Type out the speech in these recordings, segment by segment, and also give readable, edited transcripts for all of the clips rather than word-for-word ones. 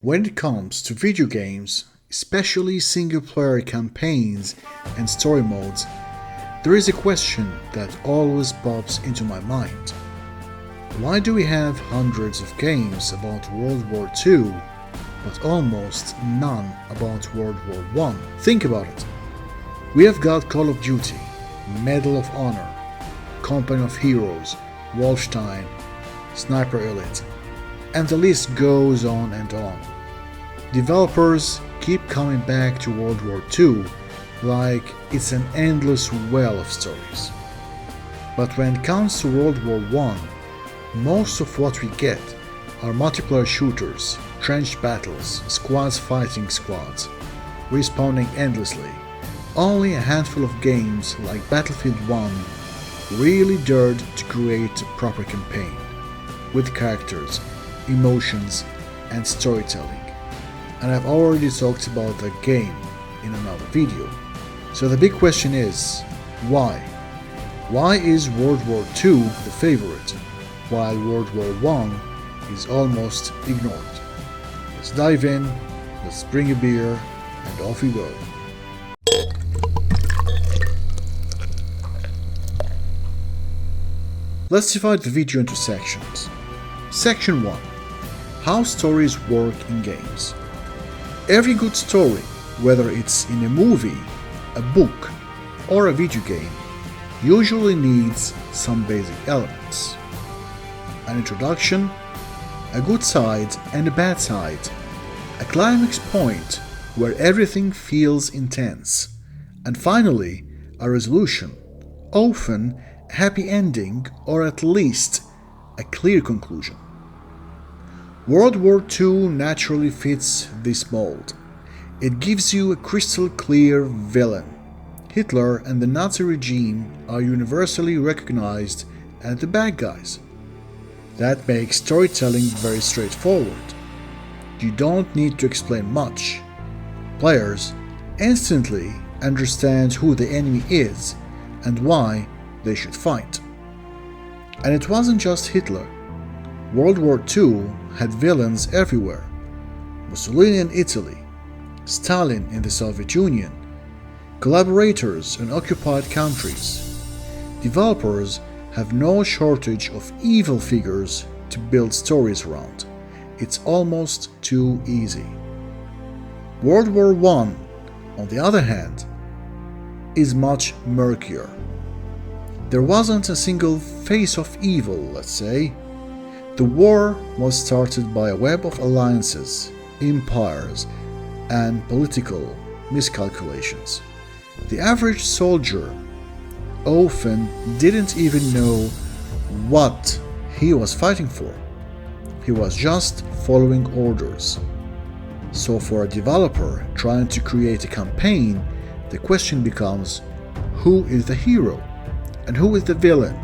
When it comes to video games, especially single-player campaigns and story modes, there is a question that always pops into my mind. Why do we have hundreds of games about World War II, but almost none about World War I? Think about it. We have got Call of Duty, Medal of Honor, Company of Heroes, Wolfenstein, Sniper Elite, and the list goes on and on. Developers keep coming back to World War II like it's an endless well of stories. But when it comes to World War I, most of what we get are multiplayer shooters, trench battles, squads fighting squads, respawning endlessly. Only a handful of games like Battlefield 1 really dared to create a proper campaign, with characters, emotions, and storytelling. And I've already talked about the game in another video. So the big question is, why? Why is World War II the favorite, while World War I is almost ignored? Let's dive in, let's bring a beer, and off we go. Let's divide the video into sections. Section 1. How stories work in games. Every good story, whether it's in a movie, a book, or a video game, usually needs some basic elements. An introduction, a good side and a bad side, a climax point where everything feels intense, and finally, a resolution, often a happy ending or at least a clear conclusion. World War II naturally fits this mold. It gives you a crystal clear villain. Hitler and the Nazi regime are universally recognized as the bad guys. That makes storytelling very straightforward. You don't need to explain much. Players instantly understand who the enemy is and why they should fight. And it wasn't just Hitler. World War II had villains everywhere. Mussolini in Italy, Stalin in the Soviet Union, collaborators in occupied countries. Developers have no shortage of evil figures to build stories around. It's almost too easy. World War I, on the other hand, is much murkier. There wasn't a single face of evil, let's say. The war was started by a web of alliances, empires, and political miscalculations. The average soldier often didn't even know what he was fighting for. He was just following orders. So for a developer trying to create a campaign, the question becomes, who is the hero and who is the villain?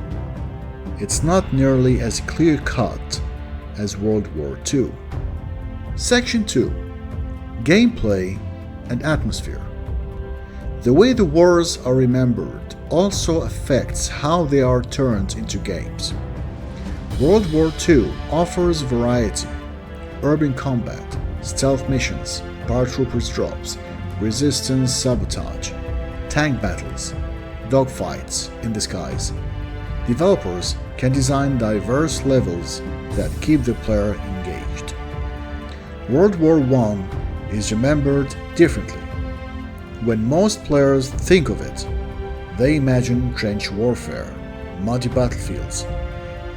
It's not nearly as clear-cut as World War II. Section 2. Gameplay and atmosphere. The way the wars are remembered also affects how they are turned into games. World War II offers variety, urban combat, stealth missions, paratroopers drops, resistance sabotage, tank battles, dogfights in the skies. Developers can design diverse levels that keep the player engaged. World War I is remembered differently. When most players think of it, they imagine trench warfare, muddy battlefields,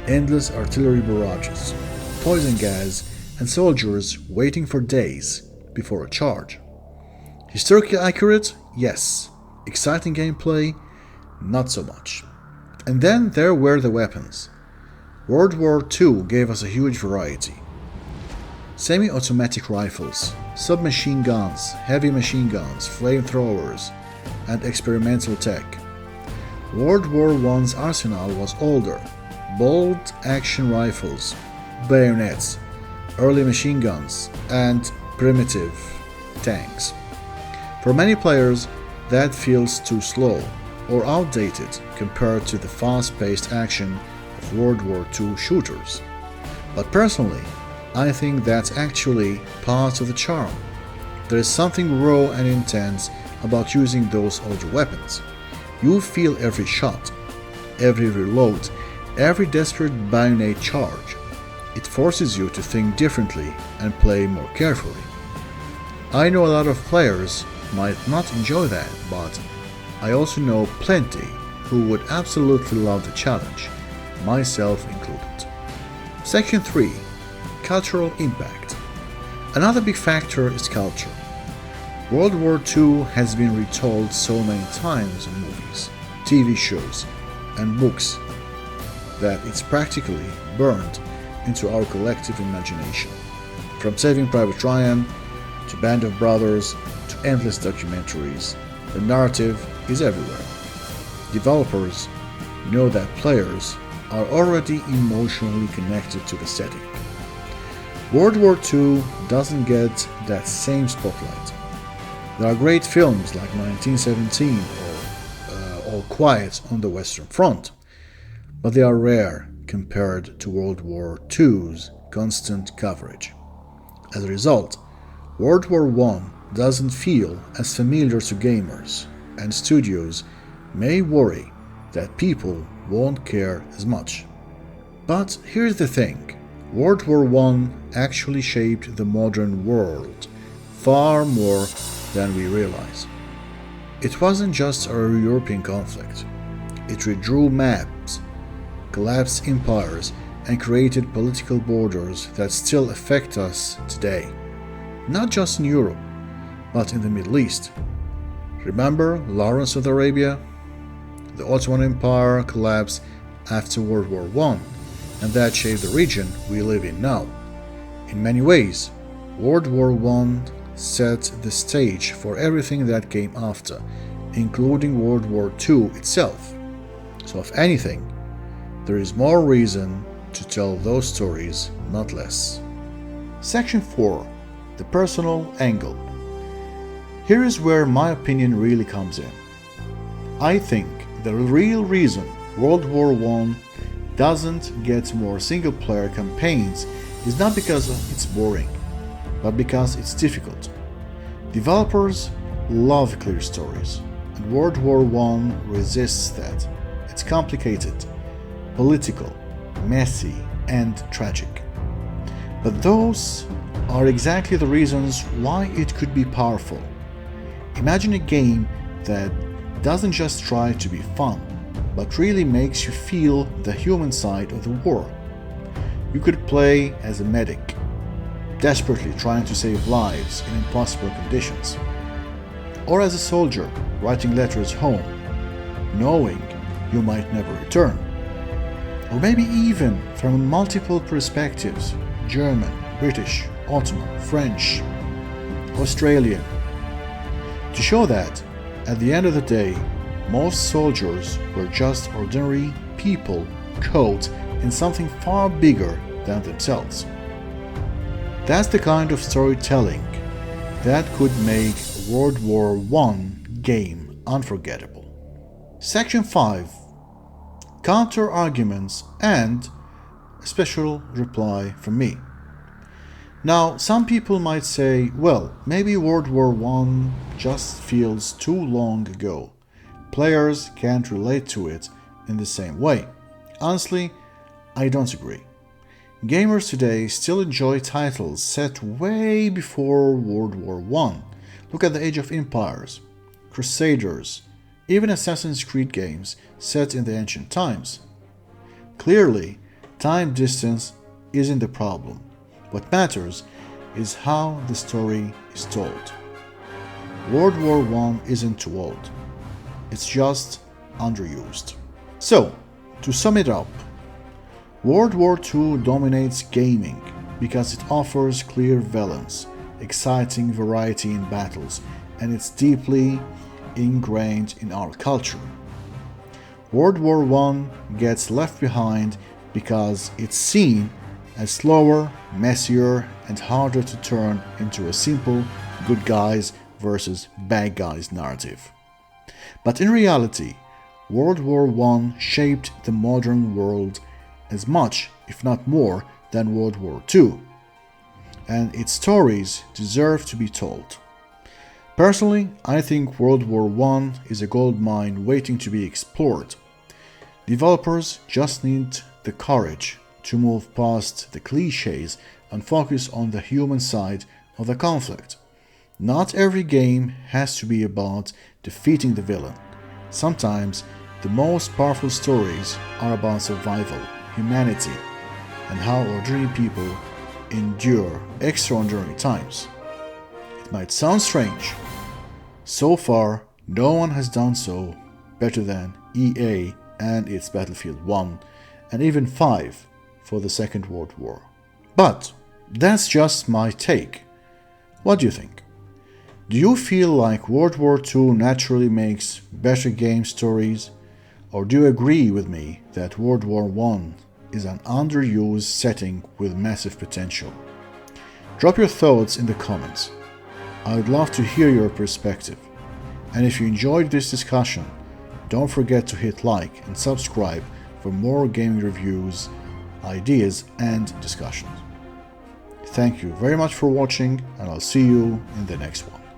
endless artillery barrages, poison gas, and soldiers waiting for days before a charge. Historically accurate? Yes. Exciting gameplay? Not so much. And then there were the weapons. World War II gave us a huge variety. Semi-automatic rifles, submachine guns, heavy machine guns, flamethrowers, and experimental tech. World War I's arsenal was older, bolt-action rifles, bayonets, early machine guns, and primitive tanks. For many players, that feels too slow or outdated compared to the fast-paced action of World War II shooters. But personally, I think that's actually part of the charm. There is something raw and intense about using those older weapons. You feel every shot, every reload, every desperate bayonet charge. It forces you to think differently and play more carefully. I know a lot of players might not enjoy that, but I also know plenty who would absolutely love the challenge, myself included. Section 3. Cultural impact. Another big factor is culture. World War II has been retold so many times in movies, TV shows, and books that it's practically burned into our collective imagination. From Saving Private Ryan to Band of Brothers to endless documentaries, the narrative is everywhere. Developers know that players are already emotionally connected to the setting. World War II doesn't get that same spotlight. There are great films like 1917 or All Quiet on the Western Front, but they are rare compared to World War II's constant coverage. As a result, World War I doesn't feel as familiar to gamers, and studios may worry that people won't care as much. But here's the thing, World War I actually shaped the modern world far more than we realize. It wasn't just a European conflict. It redrew maps, collapsed empires, and created political borders that still affect us today. Not just in Europe, but in the Middle East. Remember Lawrence of Arabia? The Ottoman Empire collapsed after World War I, and that shaped the region we live in now. In many ways, World War I set the stage for everything that came after, including World War II itself. So if anything, there is more reason to tell those stories, not less. Section 4. The personal angle. Here is where my opinion really comes in. I think the real reason World War I doesn't get more single-player campaigns is not because it's boring, but because it's difficult. Developers love clear stories, and World War I resists that. It's complicated, political, messy, and tragic. But those are exactly the reasons why it could be powerful. Imagine a game that doesn't just try to be fun, but really makes you feel the human side of the war. You could play as a medic, desperately trying to save lives in impossible conditions, or as a soldier writing letters home, knowing you might never return, or maybe even from multiple perspectives: German, British, Ottoman, French, Australian. To show that, at the end of the day, most soldiers were just ordinary people caught in something far bigger than themselves. That's the kind of storytelling that could make a World War I game unforgettable. Section 5. Counter-arguments and a special reply from me. Now, some people might say, well, maybe World War I just feels too long ago. Players can't relate to it in the same way. Honestly, I don't agree. Gamers today still enjoy titles set way before World War I. Look at the Age of Empires, Crusaders, even Assassin's Creed games set in the ancient times. Clearly, time distance isn't the problem. What matters is how the story is told. World War I isn't too old. It's just underused. So, to sum it up, World War II dominates gaming because it offers clear villains, exciting variety in battles, and it's deeply ingrained in our culture. World War I gets left behind because it's seen as slower, messier, and harder to turn into a simple good guys versus bad guys narrative. But in reality, World War I shaped the modern world as much, if not more, than World War II. and its stories deserve to be told. Personally, I think World War I is a goldmine waiting to be explored. Developers just need the courage to move past the cliches and focus on the human side of the conflict. Not every game has to be about defeating the villain. Sometimes the most powerful stories are about survival, humanity, and how ordinary people endure extraordinary times. It might sound strange. So far, no one has done so better than EA and its Battlefield 1 and even 5 for the Second World War. But that's just my take. What do you think? Do you feel like World War II naturally makes better game stories? Or do you agree with me that World War I is an underused setting with massive potential? Drop your thoughts in the comments. I would love to hear your perspective. And if you enjoyed this discussion, don't forget to hit like and subscribe for more gaming reviews, ideas, and discussions. Thank you very much for watching, and I'll see you in the next one.